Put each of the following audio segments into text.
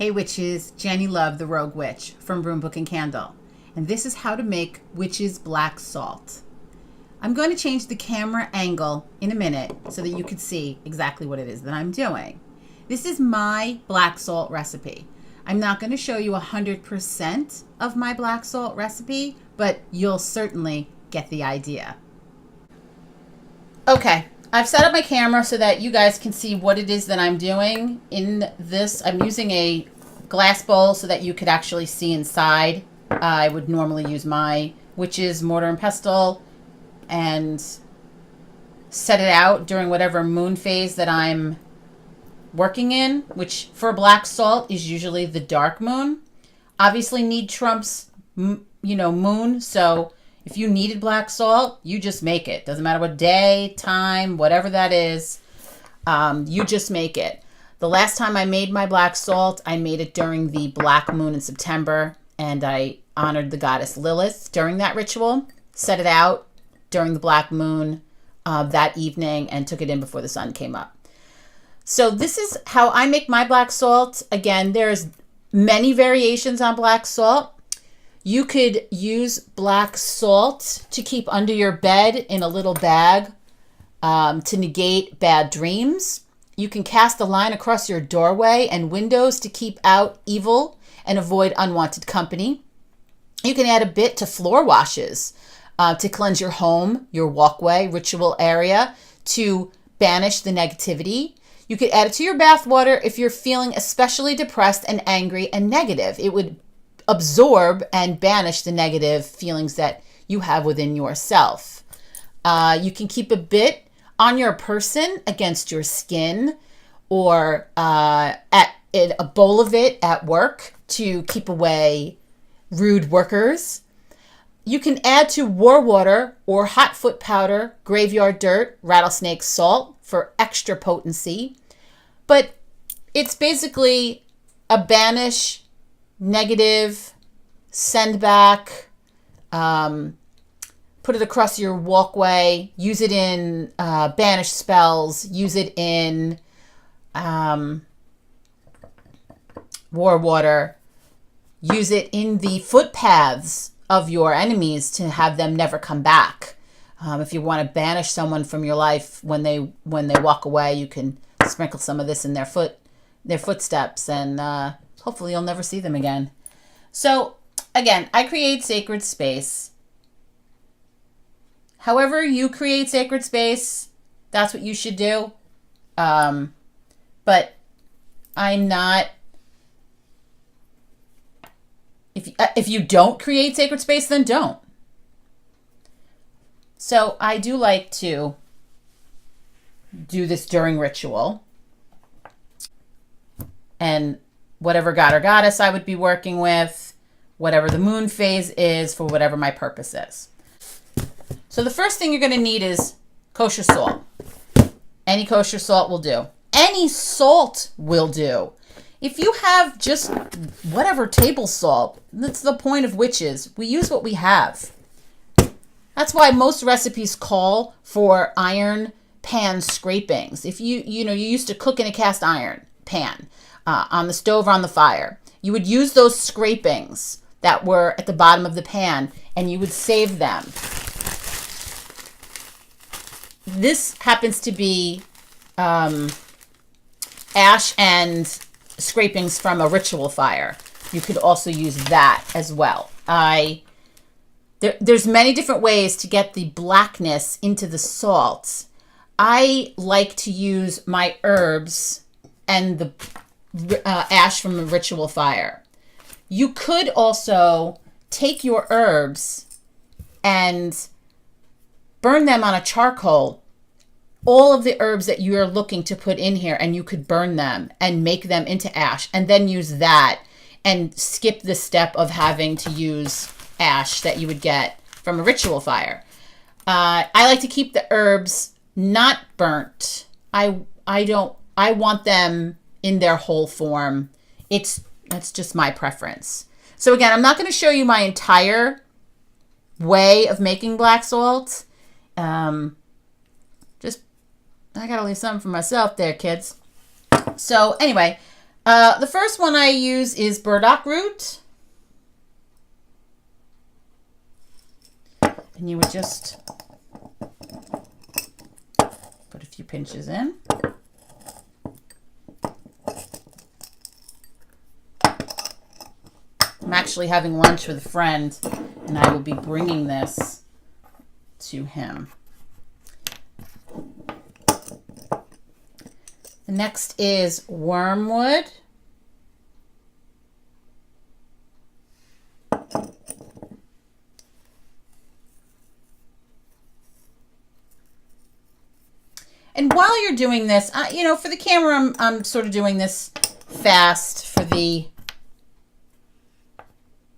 Hey witches, Jenny Love, the Rogue Witch from Broom Book and Candle. And this is how to make witch's black salt. I'm going to change the camera angle in a minute so that you can see exactly what it is that I'm doing. This is my black salt recipe. I'm not going to show you 100% of my black salt recipe, but you'll certainly get the idea. Okay, I've set up my camera so that you guys can see what it is that I'm doing in this. I'm using a glass bowl so that you could actually see inside. I would normally use my witch's mortar and pestle and set it out during whatever moon phase that I'm working in, which for black salt is usually the dark moon. Obviously need trumps, moon. So if you needed black salt, you just make it. Doesn't matter what day, time, whatever that is, you just make it. The last time I made my black salt, I made it during the black moon in September, and I honored the goddess Lilith during that ritual, set it out during the black moon that evening, and took it in before the sun came up. So this is how I make my black salt. Again, there's many variations on black salt. You could use black salt to keep under your bed in a little bag to negate bad dreams. You can cast a line across your doorway and windows to keep out evil and avoid unwanted company. You can add a bit to floor washes to cleanse your home, your walkway, ritual area, to banish the negativity. You could add it to your bath water if you're feeling especially depressed and angry and negative. It would absorb and banish the negative feelings that you have within yourself. You can keep a bit on your person against your skin, or a bowl of it at work to keep away rude workers. You can add to war water or hot foot powder, graveyard dirt, rattlesnake salt for extra potency. But it's basically a banish, negative, send back, put it across your walkway, use it in banish spells, use it in war water, use it in the footpaths of your enemies to have them never come back. If you want to banish someone from your life when they walk away, you can sprinkle some of this in their footsteps, and hopefully you'll never see them again. So again, I create sacred space. However you create sacred space, that's what you should do. But I'm not, if you don't create sacred space, then don't. So I do like to do this during ritual. And whatever god or goddess I would be working with, whatever the moon phase is, for whatever my purpose is. So the first thing you're going to need is kosher salt. Any kosher salt will do. Any salt will do. If you have just whatever table salt, that's the point of witches. We use what we have. That's why most recipes call for iron pan scrapings. If you used to cook in a cast iron pan on the stove or on the fire, you would use those scrapings that were at the bottom of the pan, and you would save them. This happens to be ash and scrapings from a ritual fire. You could also use that as well. There's many different ways to get the blackness into the salt. I like to use my herbs and the ash from a ritual fire. You could also take your herbs and burn them on a charcoal, all of the herbs that you are looking to put in here, and you could burn them and make them into ash, and then use that and skip the step of having to use ash that you would get from a ritual fire. I like to keep the herbs not burnt. I want them in their whole form. That's just my preference. So again, I'm not going to show you my entire way of making black salt. I gotta leave something for myself there, kids. So anyway, The first one I use is burdock root. And you would just put a few pinches in. I'm actually having lunch with a friend, and I will be bringing this to him. The next is wormwood. And while you're doing this, you know, for the camera, I'm sort of doing this fast for the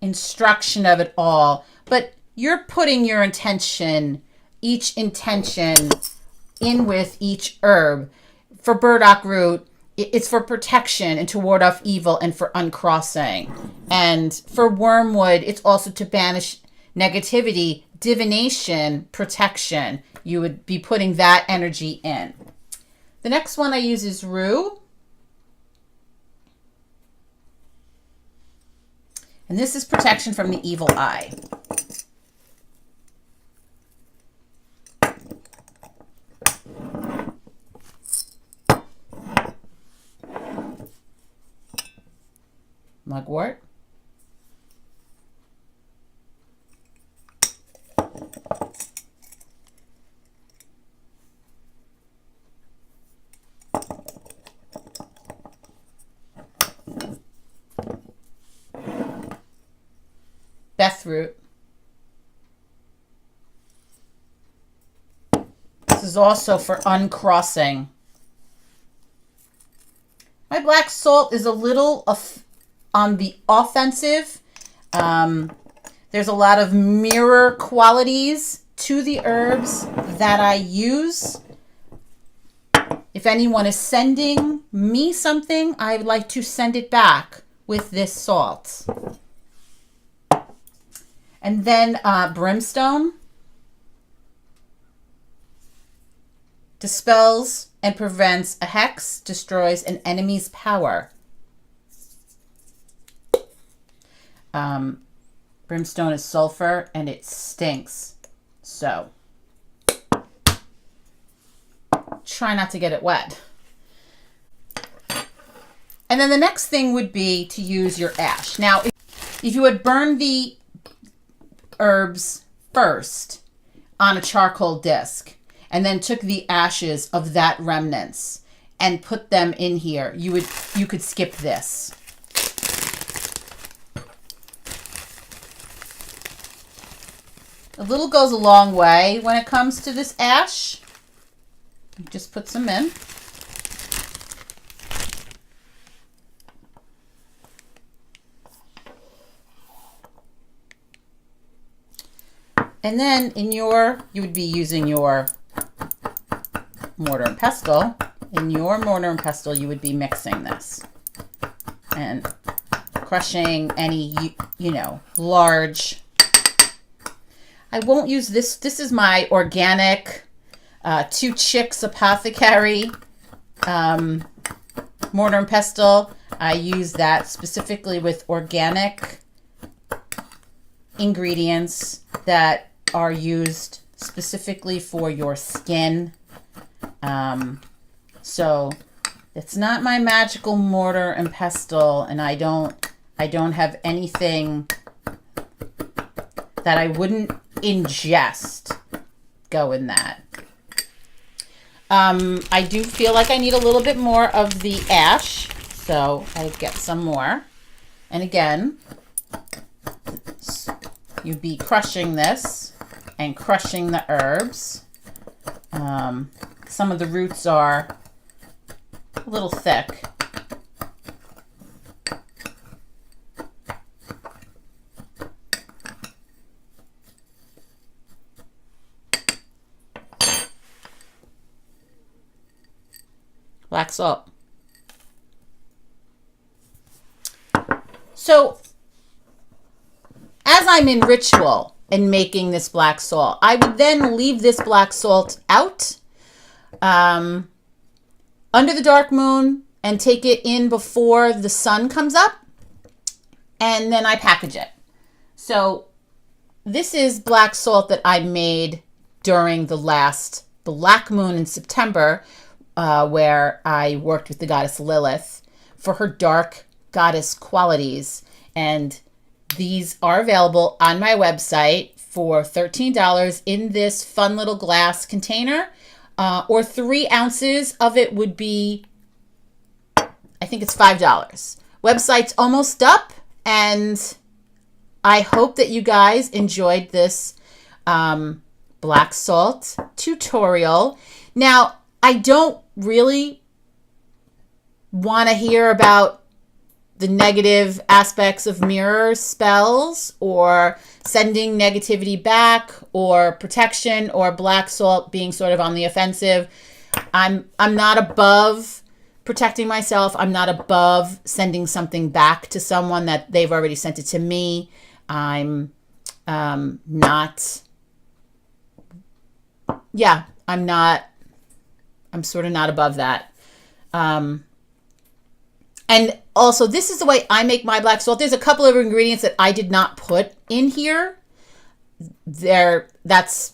instruction of it all. But you're putting your intention, each intention, in with each herb. For burdock root, it's for protection and to ward off evil and for uncrossing. And for wormwood, it's also to banish negativity, divination, protection. You would be putting that energy in. The next one I use is rue. And this is protection from the evil eye. Mugwort. Root. This is also for uncrossing. My black salt is a little on the offensive. There's a lot of mirror qualities to the herbs that I use. If anyone is sending me something, I would like to send it back with this salt. And then brimstone dispels and prevents a hex, destroys an enemy's power. Brimstone is sulfur and it stinks. So try not to get it wet. And then the next thing would be to use your ash. Now, if you had burned the herbs first on a charcoal disc and then took the ashes of that remnants and put them in here, you could skip this. A little goes a long way when it comes to this ash. You just put some in. And then you would be using your mortar and pestle. In your mortar and pestle, you would be mixing this and crushing any, large. I won't use this. This is my organic 2 Chicks Apothecary mortar and pestle. I use that specifically with organic ingredients that are used specifically for your skin. So it's not my magical mortar and pestle, and I don't have anything that I wouldn't ingest go in that. I do feel like I need a little bit more of the ash, so I get some more. And again, you'd be crushing this and crushing the herbs. Some of the roots are a little thick. Black salt. So, as I'm in ritual and making this black salt, I would then leave this black salt out under the dark moon and take it in before the sun comes up, and then I package it. So this is black salt that I made during the last black moon in September, where I worked with the goddess Lilith for her dark goddess qualities. And these are available on my website for $13 in this fun little glass container, or 3 ounces of it would be, I think it's $5. Website's almost up, and I hope that you guys enjoyed this black salt tutorial. Now, I don't really want to hear about the negative aspects of mirror spells or sending negativity back or protection or black salt being sort of on the offensive. I'm not above protecting myself. I'm not above sending something back to someone that they've already sent it to me. I'm sort of not above that. And also, this is the way I make my black salt. There's a couple of ingredients that I did not put in here. That's,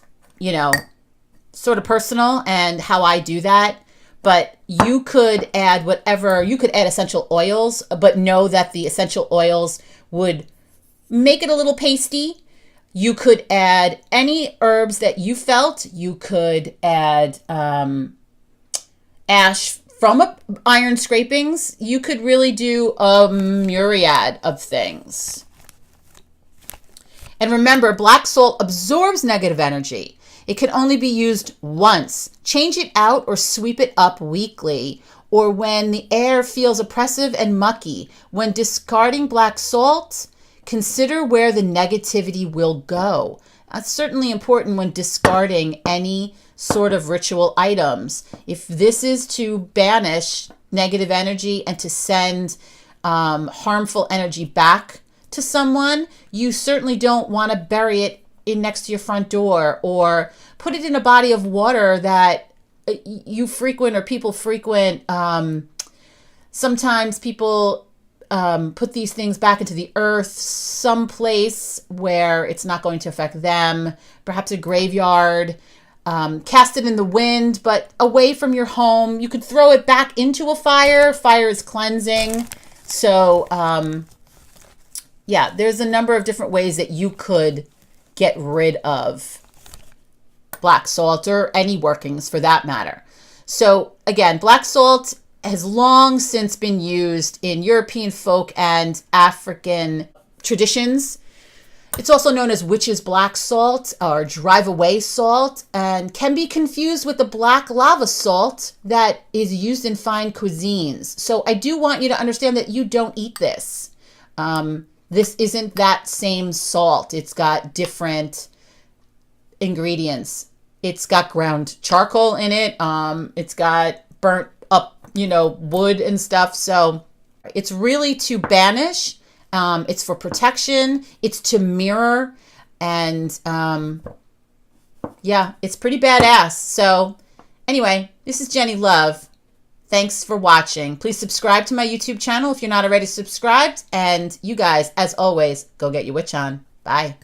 sort of personal and how I do that. But you could add essential oils, but know that the essential oils would make it a little pasty. You could add any herbs that you felt. You could add ash from iron scrapings. You could really do a myriad of things. And remember, black salt absorbs negative energy. It can only be used once. Change it out or sweep it up weekly, or when the air feels oppressive and mucky. When discarding black salt, consider where the negativity will go. That's certainly important when discarding any sort of ritual items. If this is to banish negative energy and to send harmful energy back to someone, you certainly don't want to bury it in next to your front door or put it in a body of water that you frequent or people frequent. Sometimes people put these things back into the earth, someplace where it's not going to affect them, perhaps a graveyard. Cast it in the wind, but away from your home. You could throw it back into a fire. Fire is cleansing. So, there's a number of different ways that you could get rid of black salt or any workings for that matter. So, again, black salt has long since been used in European folk and African traditions. It's also known as witch's black salt or drive-away salt, and can be confused with the black lava salt that is used in fine cuisines. So I do want you to understand that you don't eat this. This isn't that same salt. It's got different ingredients. It's got ground charcoal in it. It's got burnt up, wood and stuff. So it's really to banish. It's for protection. It's to mirror. And it's pretty badass. So anyway, this is Jenny Love. Thanks for watching. Please subscribe to my YouTube channel if you're not already subscribed. And you guys, as always, go get your witch on. Bye.